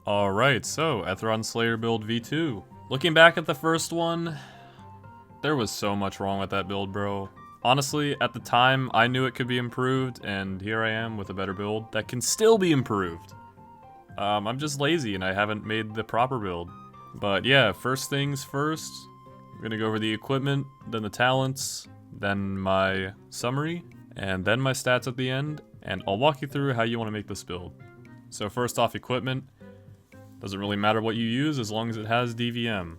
Alright, so ETHIRON Slayer build V2. Looking back at the first one, there was so much wrong with that build, bro. Honestly, at the time, I knew it could be improved, and here I am with a better build that can still be improved. I'm just lazy and I haven't made the proper build. But yeah, first things first, I'm gonna go over the equipment, then the talents, then my summary, and then my stats at the end, and I'll walk you through how you want to make this build. So first off, equipment. Doesn't really matter what you use as long as it has DVM.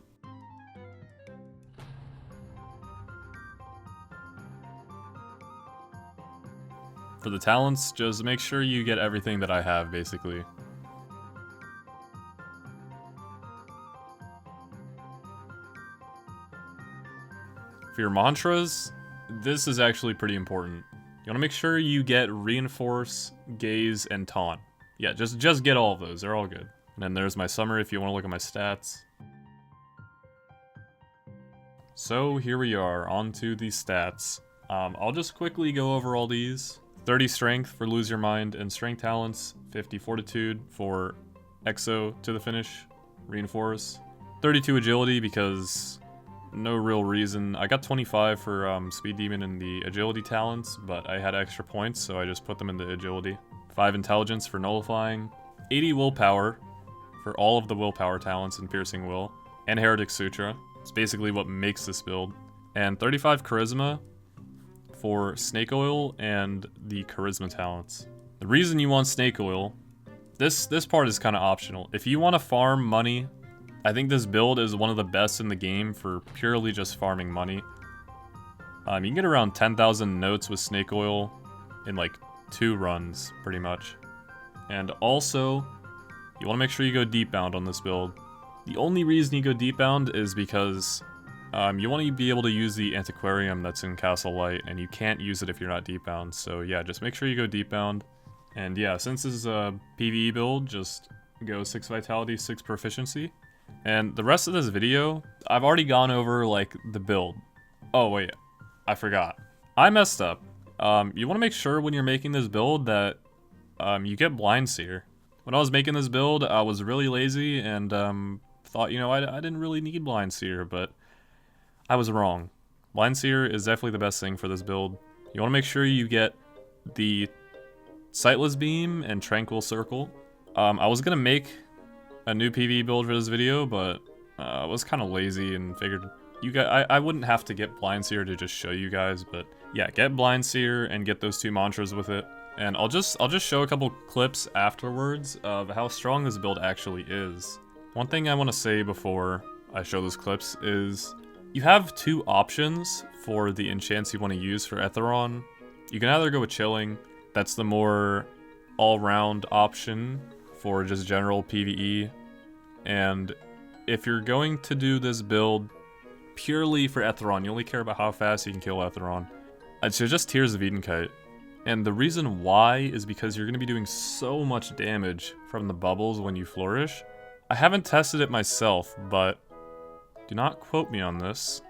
For the talents, just make sure you get everything that I have, basically. For your mantras, this is actually pretty important. You want to make sure you get Reinforce, Gaze, and Taunt. Yeah, just get all of those, they're all good. And then there's my summary if you want to look at my stats. So here we are, on to the stats. I'll just quickly go over all these. 30 strength for Lose Your Mind and strength talents, 50 fortitude for exo to the finish, reinforce. 32 agility because no real reason. I got 25 for speed demon and the agility talents, but I had extra points so I just put them in the agility. 5 intelligence for nullifying, 80 willpower for all of the willpower talents in piercing will, and heretic sutra. It's basically what makes this build. And 35 charisma for snake oil and the charisma talents. The reason you want snake oil, this part is kind of optional. If you want to farm money, I think this build is one of the best in the game for purely just farming money. You can get around 10,000 notes with snake oil in like 2 runs, pretty much. And also, you want to make sure you go deep bound on this build. The only reason you go deep bound is because you want to be able to use the antiquarium that's in Castle Light, and you can't use it if you're not deep bound. So yeah, just make sure you go deep bound. And yeah, since this is a PvE build, just go 6 vitality, 6 proficiency. And the rest of this video, I've already gone over like the build. Oh wait, I forgot. I messed up. You want to make sure when you're making this build that you get Blind Seer. When I was making this build, I was really lazy and thought, you know, I didn't really need Blind Seer, but I was wrong. Blind Seer is definitely the best thing for this build. You want to make sure you get the Sightless Beam and Tranquil Circle. I was going to make a new PvE build for this video, but I was kind of lazy and figured I wouldn't have to get Blind Seer to just show you guys, but yeah, get Blind Seer and get those 2 mantras with it. And I'll just show a couple clips afterwards of how strong this build actually is. One thing I want to say before I show those clips is you have 2 options for the enchants you want to use for ETHIRON. You can either go with Chilling, that's the more all-round option for just general PvE. And if you're going to do this build purely for ETHIRON, you only care about how fast you can kill ETHIRON, it's just Tears of Edenkite. And the reason why is because you're going to be doing so much damage from the bubbles when you flourish. I haven't tested it myself, but do not quote me on this.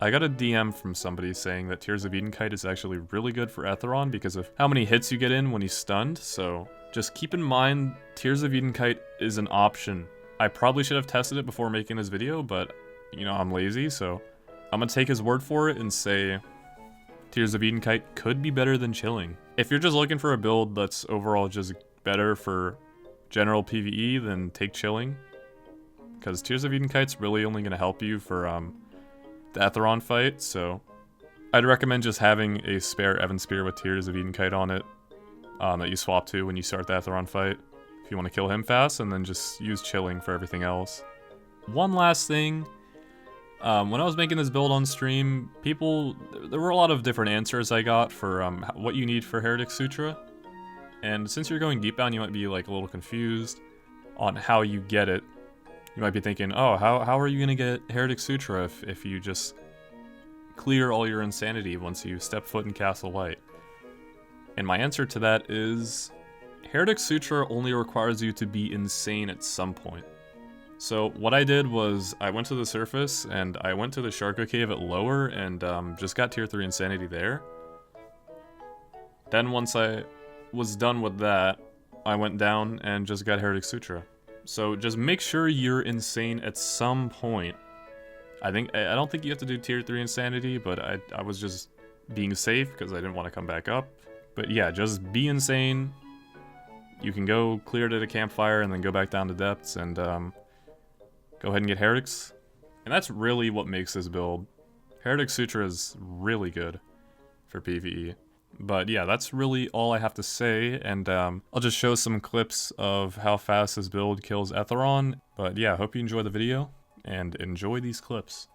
I got a DM from somebody saying that Tears of Edenkite is actually really good for ETHIRON because of how many hits you get in when he's stunned, so just keep in mind Tears of Edenkite is an option. I probably should have tested it before making this video, but you know, I'm lazy, so I'm going to take his word for it and say Tears of Edenkite could be better than Chilling. If you're just looking for a build that's overall just better for general PvE, then take Chilling. Because Tears of Edenkite's really only going to help you for the ETHIRON fight, so I'd recommend just having a spare Evan Spear with Tears of Edenkite on it that you swap to when you start the ETHIRON fight if you want to kill him fast, and then just use Chilling for everything else. One last thing. When I was making this build on stream, there were a lot of different answers I got for what you need for Heretic Sutra. And since you're going deep bound, you might be like a little confused on how you get it. You might be thinking, oh, how are you going to get Heretic Sutra if you just clear all your insanity once you step foot in Castle Light? And my answer to that is, Heretic Sutra only requires you to be insane at some point. So what I did was, I went to the surface, and I went to the Sharko Cave at lower, and just got tier 3 insanity there. Then once I was done with that, I went down and just got Heretic Sutra. So just make sure you're insane at some point. I don't think you have to do tier 3 insanity, but I was just being safe because I didn't want to come back up. But yeah, just be insane. You can go clear it at a campfire and then go back down to depths and go ahead and get Heretics. And that's really what makes this build. Heretic Sutra is really good for PvE. But yeah, that's really all I have to say, and I'll just show some clips of how fast this build kills ETHIRON. But yeah, hope you enjoy the video, and enjoy these clips.